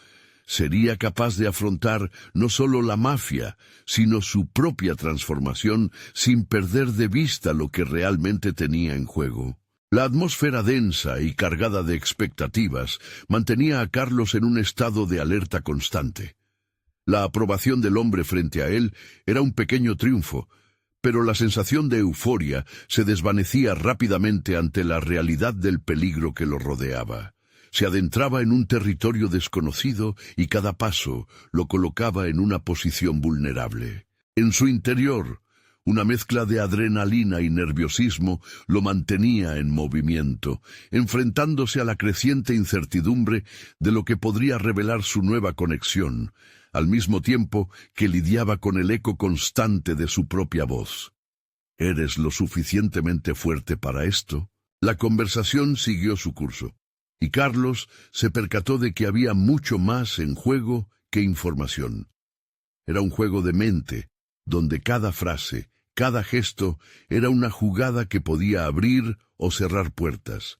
¿sería capaz de afrontar no solo la mafia, sino su propia transformación sin perder de vista lo que realmente tenía en juego? La atmósfera densa y cargada de expectativas mantenía a Carlos en un estado de alerta constante. La aprobación del hombre frente a él era un pequeño triunfo, pero la sensación de euforia se desvanecía rápidamente ante la realidad del peligro que lo rodeaba. Se adentraba en un territorio desconocido y cada paso lo colocaba en una posición vulnerable. En su interior, una mezcla de adrenalina y nerviosismo lo mantenía en movimiento, enfrentándose a la creciente incertidumbre de lo que podría revelar su nueva conexión, al mismo tiempo que lidiaba con el eco constante de su propia voz. ¿Eres lo suficientemente fuerte para esto? La conversación siguió su curso, y Carlos se percató de que había mucho más en juego que información. Era un juego de mente, donde cada frase, cada gesto era una jugada que podía abrir o cerrar puertas.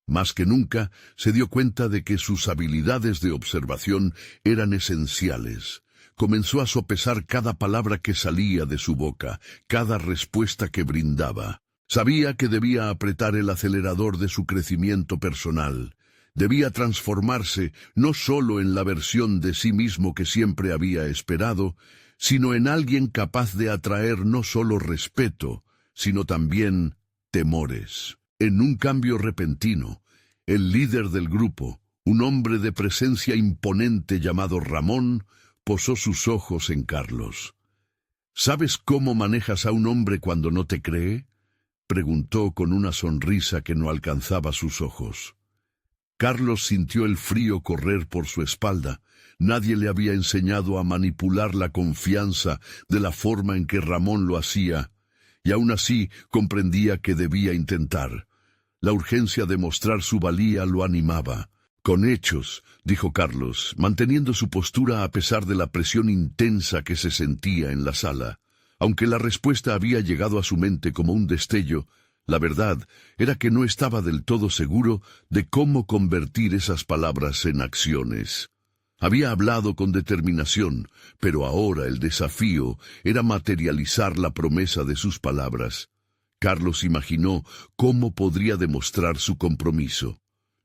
Más que nunca, se dio cuenta de que sus habilidades de observación eran esenciales. Comenzó a sopesar cada palabra que salía de su boca, cada respuesta que brindaba. Sabía que debía apretar el acelerador de su crecimiento personal. Debía transformarse no solo en la versión de sí mismo que siempre había esperado, sino en alguien capaz de atraer no solo respeto, sino también temores. En un cambio repentino, el líder del grupo, un hombre de presencia imponente llamado Ramón, posó sus ojos en Carlos. ¿Sabes cómo manejas a un hombre cuando no te cree?, preguntó con una sonrisa que no alcanzaba sus ojos. Carlos sintió el frío correr por su espalda. Nadie le había enseñado a manipular la confianza de la forma en que Ramón lo hacía, y aún así comprendía que debía intentar. La urgencia de mostrar su valía lo animaba. Con hechos, dijo Carlos, manteniendo su postura a pesar de la presión intensa que se sentía en la sala. Aunque la respuesta había llegado a su mente como un destello, la verdad era que no estaba del todo seguro de cómo convertir esas palabras en acciones. Había hablado con determinación, pero ahora el desafío era materializar la promesa de sus palabras. Carlos imaginó cómo podría demostrar su compromiso.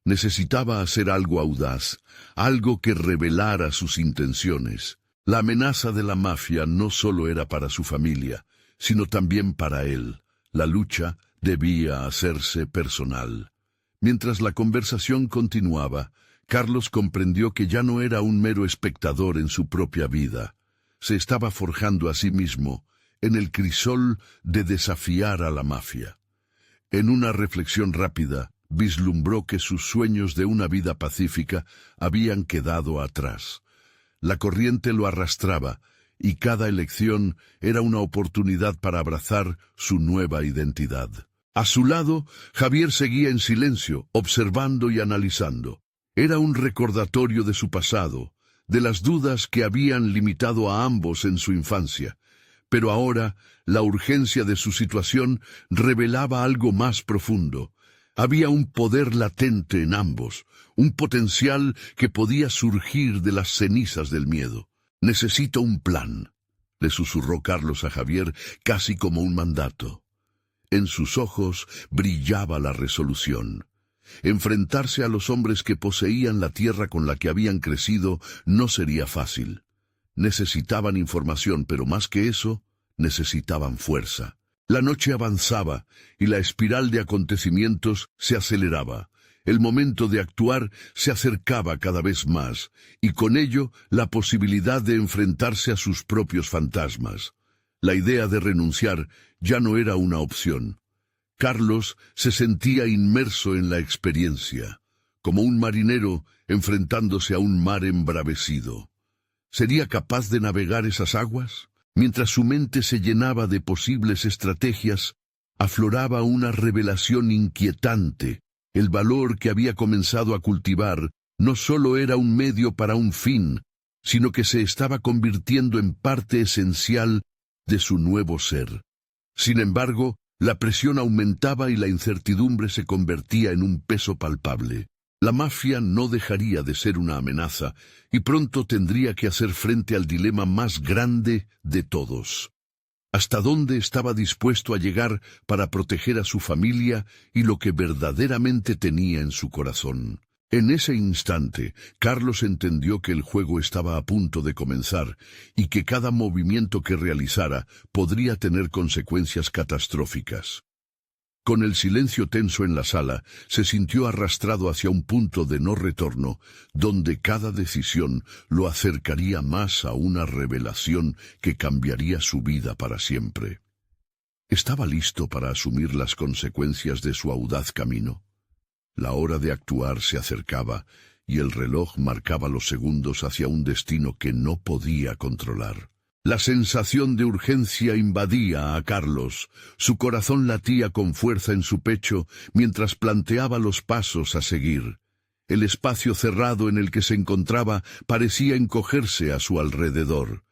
Necesitaba hacer algo audaz, algo que revelara sus intenciones. La amenaza de la mafia no solo era para su familia, sino también para él. La lucha debía hacerse personal. Mientras la conversación continuaba, Carlos comprendió que ya no era un mero espectador en su propia vida. Se estaba forjando a sí mismo en el crisol de desafiar a la mafia. En una reflexión rápida, vislumbró que sus sueños de una vida pacífica habían quedado atrás. La corriente lo arrastraba, y cada elección era una oportunidad para abrazar su nueva identidad. A su lado, Javier seguía en silencio, observando y analizando. Era un recordatorio de su pasado, de las dudas que habían limitado a ambos en su infancia. Pero ahora, la urgencia de su situación revelaba algo más profundo. Había un poder latente en ambos, un potencial que podía surgir de las cenizas del miedo. «Necesito un plan», le susurró Carlos a Javier, casi como un mandato. En sus ojos brillaba la resolución. Enfrentarse a los hombres que poseían la tierra con la que habían crecido no sería fácil. Necesitaban información, pero más que eso, necesitaban fuerza. La noche avanzaba y la espiral de acontecimientos se aceleraba. El momento de actuar se acercaba cada vez más, y con ello la posibilidad de enfrentarse a sus propios fantasmas. La idea de renunciar ya no era una opción. Carlos se sentía inmerso en la experiencia, como un marinero enfrentándose a un mar embravecido. ¿Sería capaz de navegar esas aguas? Mientras su mente se llenaba de posibles estrategias, afloraba una revelación inquietante. El valor que había comenzado a cultivar no solo era un medio para un fin, sino que se estaba convirtiendo en parte esencial de su nuevo ser. Sin embargo, la presión aumentaba y la incertidumbre se convertía en un peso palpable. La mafia no dejaría de ser una amenaza, y pronto tendría que hacer frente al dilema más grande de todos. ¿Hasta dónde estaba dispuesto a llegar para proteger a su familia y lo que verdaderamente tenía en su corazón? En ese instante, Carlos entendió que el juego estaba a punto de comenzar y que cada movimiento que realizara podría tener consecuencias catastróficas. Con el silencio tenso en la sala, se sintió arrastrado hacia un punto de no retorno, donde cada decisión lo acercaría más a una revelación que cambiaría su vida para siempre. ¿Estaba listo para asumir las consecuencias de su audaz camino? La hora de actuar se acercaba, y el reloj marcaba los segundos hacia un destino que no podía controlar. La sensación de urgencia invadía a Carlos. Su corazón latía con fuerza en su pecho mientras planteaba los pasos a seguir. El espacio cerrado en el que se encontraba parecía encogerse a su alrededor.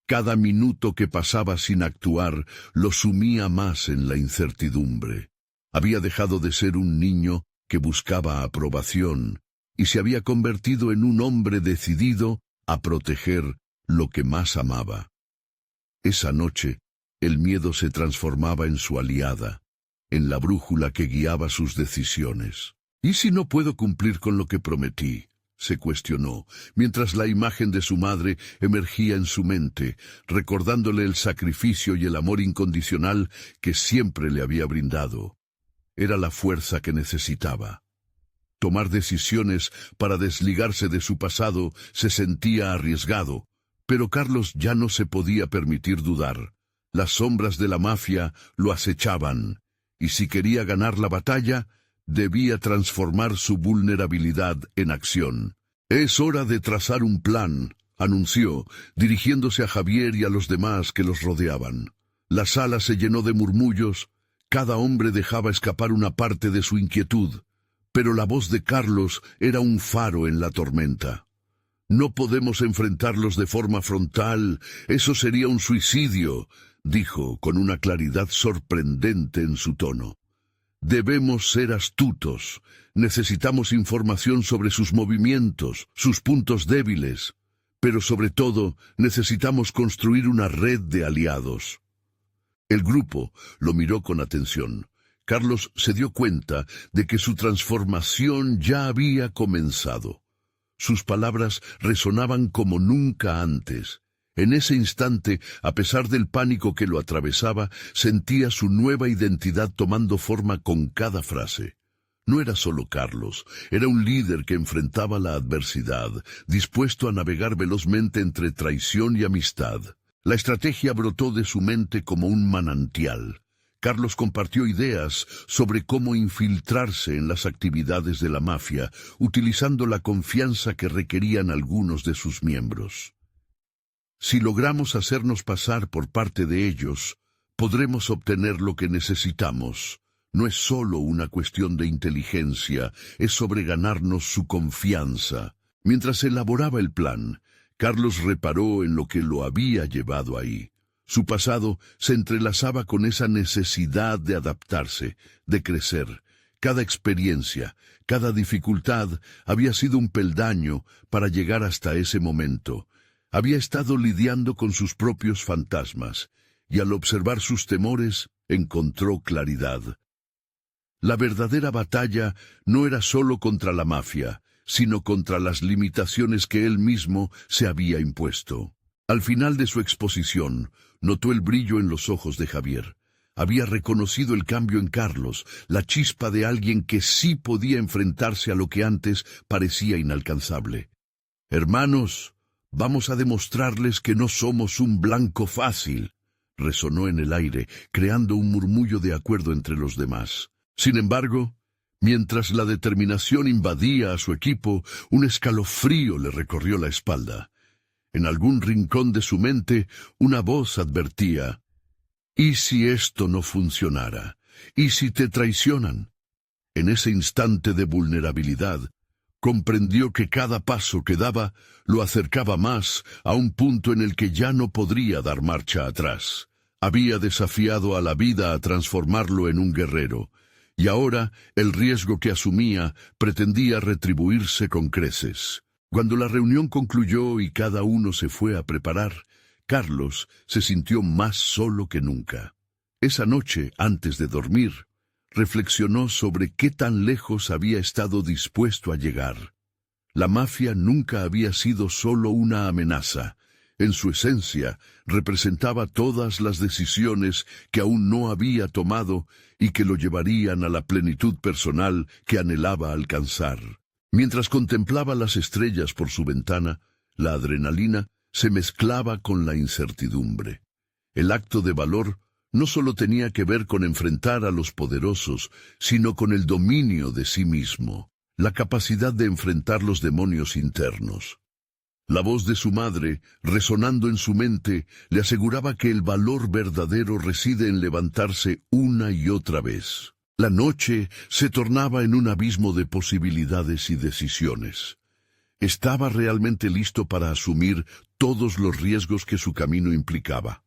Cada minuto que pasaba sin actuar lo sumía más en la incertidumbre. Había dejado de ser un niño que buscaba aprobación y se había convertido en un hombre decidido a proteger lo que más amaba. Esa noche, el miedo se transformaba en su aliada, en la brújula que guiaba sus decisiones. ¿Y si no puedo cumplir con lo que prometí?, se cuestionó, mientras la imagen de su madre emergía en su mente, recordándole el sacrificio y el amor incondicional que siempre le había brindado. Era la fuerza que necesitaba. Tomar decisiones para desligarse de su pasado se sentía arriesgado, pero Carlos ya no se podía permitir dudar. Las sombras de la mafia lo acechaban, y si quería ganar la batalla, debía transformar su vulnerabilidad en acción. «Es hora de trazar un plan», anunció, dirigiéndose a Javier y a los demás que los rodeaban. La sala se llenó de murmullos. Cada hombre dejaba escapar una parte de su inquietud. Pero la voz de Carlos era un faro en la tormenta. «No podemos enfrentarlos de forma frontal, eso sería un suicidio», dijo con una claridad sorprendente en su tono. «Debemos ser astutos, necesitamos información sobre sus movimientos, sus puntos débiles, pero sobre todo necesitamos construir una red de aliados». El grupo lo miró con atención. Carlos se dio cuenta de que su transformación ya había comenzado. Sus palabras resonaban como nunca antes. En ese instante, a pesar del pánico que lo atravesaba, sentía su nueva identidad tomando forma con cada frase. No era solo Carlos, era un líder que enfrentaba la adversidad, dispuesto a navegar velozmente entre traición y amistad. La estrategia brotó de su mente como un manantial. Carlos compartió ideas sobre cómo infiltrarse en las actividades de la mafia, utilizando la confianza que requerían algunos de sus miembros. Si logramos hacernos pasar por parte de ellos, podremos obtener lo que necesitamos. No es solo una cuestión de inteligencia, es sobre ganarnos su confianza. Mientras elaboraba el plan, Carlos reparó en lo que lo había llevado ahí. Su pasado se entrelazaba con esa necesidad de adaptarse, de crecer. Cada experiencia, cada dificultad había sido un peldaño para llegar hasta ese momento. Había estado lidiando con sus propios fantasmas, y al observar sus temores, encontró claridad. La verdadera batalla no era solo contra la mafia, sino contra las limitaciones que él mismo se había impuesto. Al final de su exposición, notó el brillo en los ojos de Javier. Había reconocido el cambio en Carlos, la chispa de alguien que sí podía enfrentarse a lo que antes parecía inalcanzable. «Hermanos, vamos a demostrarles que no somos un blanco fácil», resonó en el aire, creando un murmullo de acuerdo entre los demás. Sin embargo, mientras la determinación invadía a su equipo, un escalofrío le recorrió la espalda. En algún rincón de su mente, una voz advertía: «¿Y si esto no funcionara? ¿Y si te traicionan?». En ese instante de vulnerabilidad, comprendió que cada paso que daba lo acercaba más a un punto en el que ya no podría dar marcha atrás. Había desafiado a la vida a transformarlo en un guerrero, y ahora el riesgo que asumía pretendía retribuirse con creces. Cuando la reunión concluyó y cada uno se fue a preparar, Carlos se sintió más solo que nunca. Esa noche, antes de dormir, reflexionó sobre qué tan lejos había estado dispuesto a llegar. La mafia nunca había sido solo una amenaza. En su esencia, representaba todas las decisiones que aún no había tomado y que lo llevarían a la plenitud personal que anhelaba alcanzar. Mientras contemplaba las estrellas por su ventana, la adrenalina se mezclaba con la incertidumbre. El acto de valor no solo tenía que ver con enfrentar a los poderosos, sino con el dominio de sí mismo, la capacidad de enfrentar los demonios internos. La voz de su madre, resonando en su mente, le aseguraba que el valor verdadero reside en levantarse una y otra vez. La noche se tornaba en un abismo de posibilidades y decisiones. Estaba realmente listo para asumir todos los riesgos que su camino implicaba.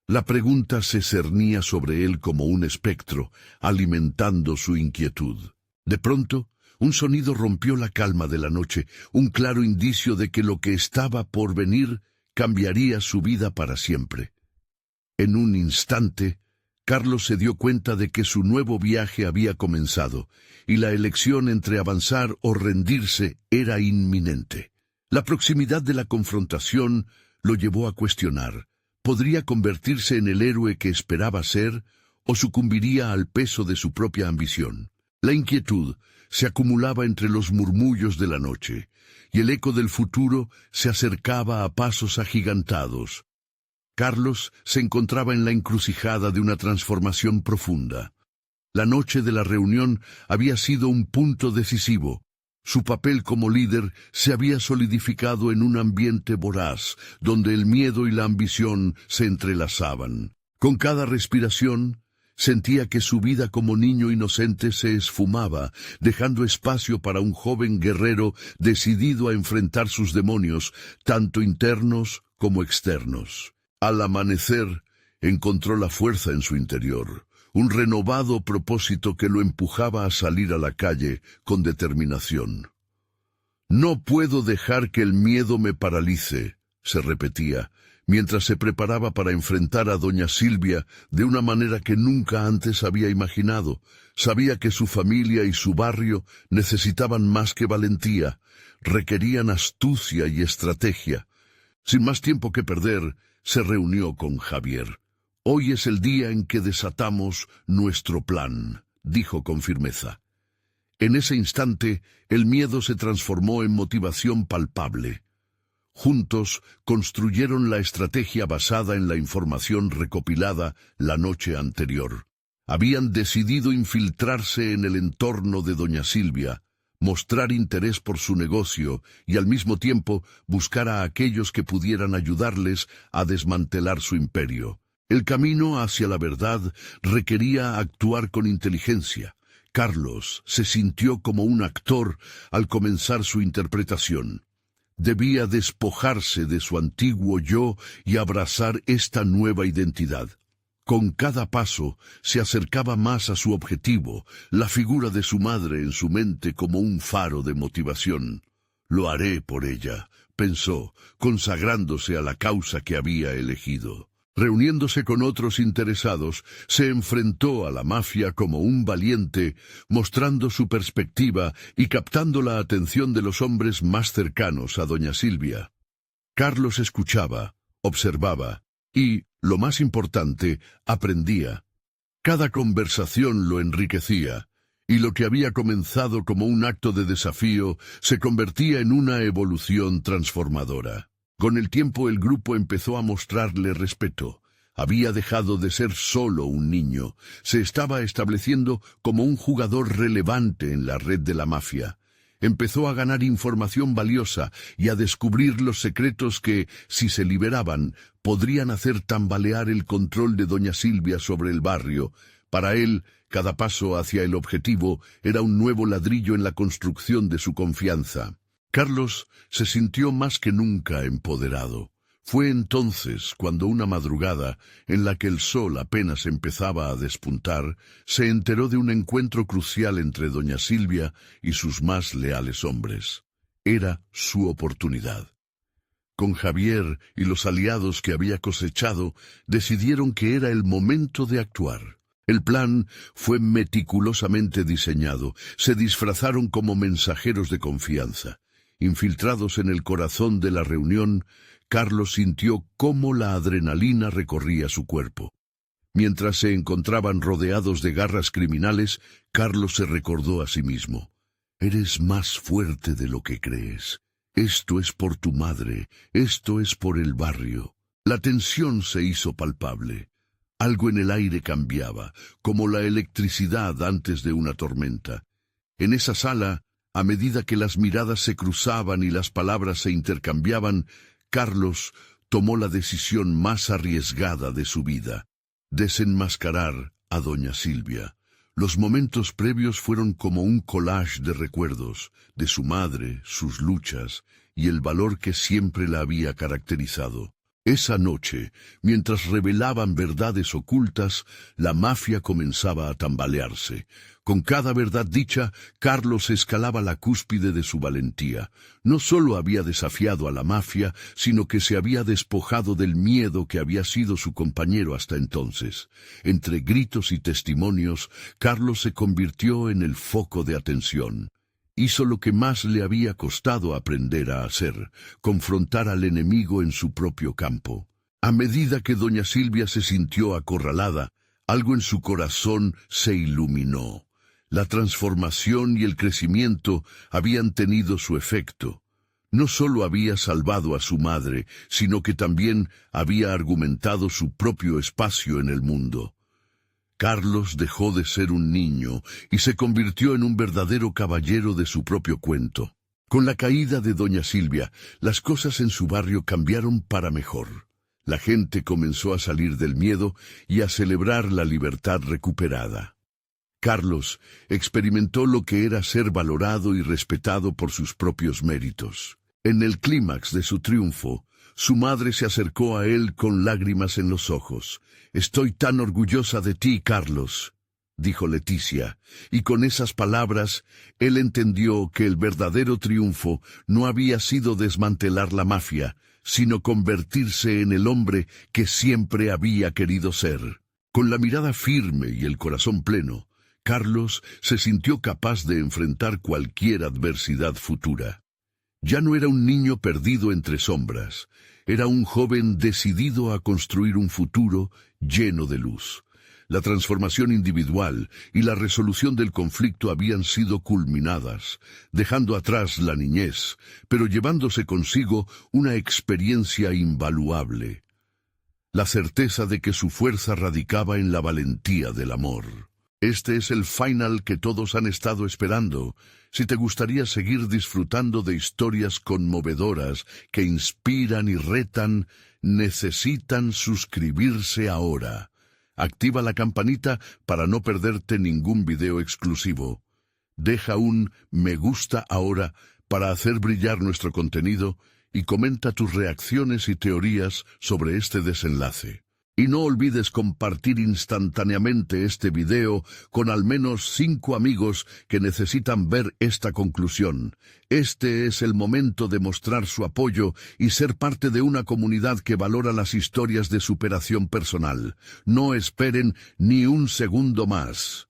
La pregunta se cernía sobre él como un espectro, alimentando su inquietud. De pronto, un sonido rompió la calma de la noche, un claro indicio de que lo que estaba por venir cambiaría su vida para siempre. En un instante, Carlos se dio cuenta de que su nuevo viaje había comenzado, y la elección entre avanzar o rendirse era inminente. La proximidad de la confrontación lo llevó a cuestionar: ¿podría convertirse en el héroe que esperaba ser, o sucumbiría al peso de su propia ambición? La inquietud se acumulaba entre los murmullos de la noche, y el eco del futuro se acercaba a pasos agigantados. Carlos se encontraba en la encrucijada de una transformación profunda. La noche de la reunión había sido un punto decisivo. Su papel como líder se había solidificado en un ambiente voraz, donde el miedo y la ambición se entrelazaban. Con cada respiración, Sentía que su vida como niño inocente se esfumaba, dejando espacio para un joven guerrero decidido a enfrentar sus demonios, tanto internos como externos. Al amanecer, encontró la fuerza en su interior, un renovado propósito que lo empujaba a salir a la calle con determinación. «No puedo dejar que el miedo me paralice», se repetía, mientras se preparaba para enfrentar a doña Silvia de una manera que nunca antes había imaginado. Sabía que su familia y su barrio necesitaban más que valentía, requerían astucia y estrategia. Sin más tiempo que perder, se reunió con Javier. «Hoy es el día en que desatamos nuestro plan», dijo con firmeza. En ese instante, el miedo se transformó en motivación palpable. Juntos construyeron la estrategia basada en la información recopilada la noche anterior. Habían decidido infiltrarse en el entorno de doña Silvia, mostrar interés por su negocio y al mismo tiempo buscar a aquellos que pudieran ayudarles a desmantelar su imperio. El camino hacia la verdad requería actuar con inteligencia. Carlos se sintió como un actor al comenzar su interpretación. Debía despojarse de su antiguo yo y abrazar esta nueva identidad. Con cada paso se acercaba más a su objetivo, la figura de su madre en su mente como un faro de motivación. «Lo haré por ella», pensó, consagrándose a la causa que había elegido. Reuniéndose con otros interesados, se enfrentó a la mafia como un valiente, mostrando su perspectiva y captando la atención de los hombres más cercanos a doña Silvia. Carlos escuchaba, observaba y, lo más importante, aprendía. Cada conversación lo enriquecía, y lo que había comenzado como un acto de desafío se convertía en una evolución transformadora. Con el tiempo el grupo empezó a mostrarle respeto. Había dejado de ser solo un niño. Se estaba estableciendo como un jugador relevante en la red de la mafia. Empezó a ganar información valiosa y a descubrir los secretos que, si se liberaban, podrían hacer tambalear el control de doña Silvia sobre el barrio. Para él, cada paso hacia el objetivo era un nuevo ladrillo en la construcción de su confianza. Carlos se sintió más que nunca empoderado. Fue entonces cuando una madrugada, en la que el sol apenas empezaba a despuntar, se enteró de un encuentro crucial entre doña Silvia y sus más leales hombres. Era su oportunidad. Con Javier y los aliados que había cosechado, decidieron que era el momento de actuar. El plan fue meticulosamente diseñado. Se disfrazaron como mensajeros de confianza. Infiltrados en el corazón de la reunión, Carlos sintió cómo la adrenalina recorría su cuerpo. Mientras se encontraban rodeados de garras criminales, Carlos se recordó a sí mismo. «Eres más fuerte de lo que crees. Esto es por tu madre, esto es por el barrio». La tensión se hizo palpable. Algo en el aire cambiaba, como la electricidad antes de una tormenta. En esa sala, a medida que las miradas se cruzaban y las palabras se intercambiaban, Carlos tomó la decisión más arriesgada de su vida: desenmascarar a doña Silvia. Los momentos previos fueron como un collage de recuerdos, de su madre, sus luchas y el valor que siempre la había caracterizado. Esa noche, mientras revelaban verdades ocultas, la mafia comenzaba a tambalearse. Con cada verdad dicha, Carlos escalaba la cúspide de su valentía. No solo había desafiado a la mafia, sino que se había despojado del miedo que había sido su compañero hasta entonces. Entre gritos y testimonios, Carlos se convirtió en el foco de atención. Hizo lo que más le había costado aprender a hacer: confrontar al enemigo en su propio campo. A medida que doña Silvia se sintió acorralada, algo en su corazón se iluminó. La transformación y el crecimiento habían tenido su efecto. No solo había salvado a su madre, sino que también había argumentado su propio espacio en el mundo. Carlos dejó de ser un niño y se convirtió en un verdadero caballero de su propio cuento. Con la caída de doña Silvia, las cosas en su barrio cambiaron para mejor. La gente comenzó a salir del miedo y a celebrar la libertad recuperada. Carlos experimentó lo que era ser valorado y respetado por sus propios méritos. En el clímax de su triunfo, su madre se acercó a él con lágrimas en los ojos. «Estoy tan orgullosa de ti, Carlos», dijo Leticia, y con esas palabras él entendió que el verdadero triunfo no había sido desmantelar la mafia, sino convertirse en el hombre que siempre había querido ser. Con la mirada firme y el corazón pleno, Carlos se sintió capaz de enfrentar cualquier adversidad futura. Ya no era un niño perdido entre sombras, era un joven decidido a construir un futuro lleno de luz. La transformación individual y la resolución del conflicto habían sido culminadas, dejando atrás la niñez, pero llevándose consigo una experiencia invaluable. La certeza de que su fuerza radicaba en la valentía del amor. Este es el final que todos han estado esperando. Si te gustaría seguir disfrutando de historias conmovedoras que inspiran y retan, necesitan suscribirse ahora. Activa la campanita para no perderte ningún video exclusivo. Deja un me gusta ahora para hacer brillar nuestro contenido y comenta tus reacciones y teorías sobre este desenlace. Y no olvides compartir instantáneamente este video con al menos 5 amigos que necesitan ver esta conclusión. Este es el momento de mostrar su apoyo y ser parte de una comunidad que valora las historias de superación personal. No esperen ni un segundo más.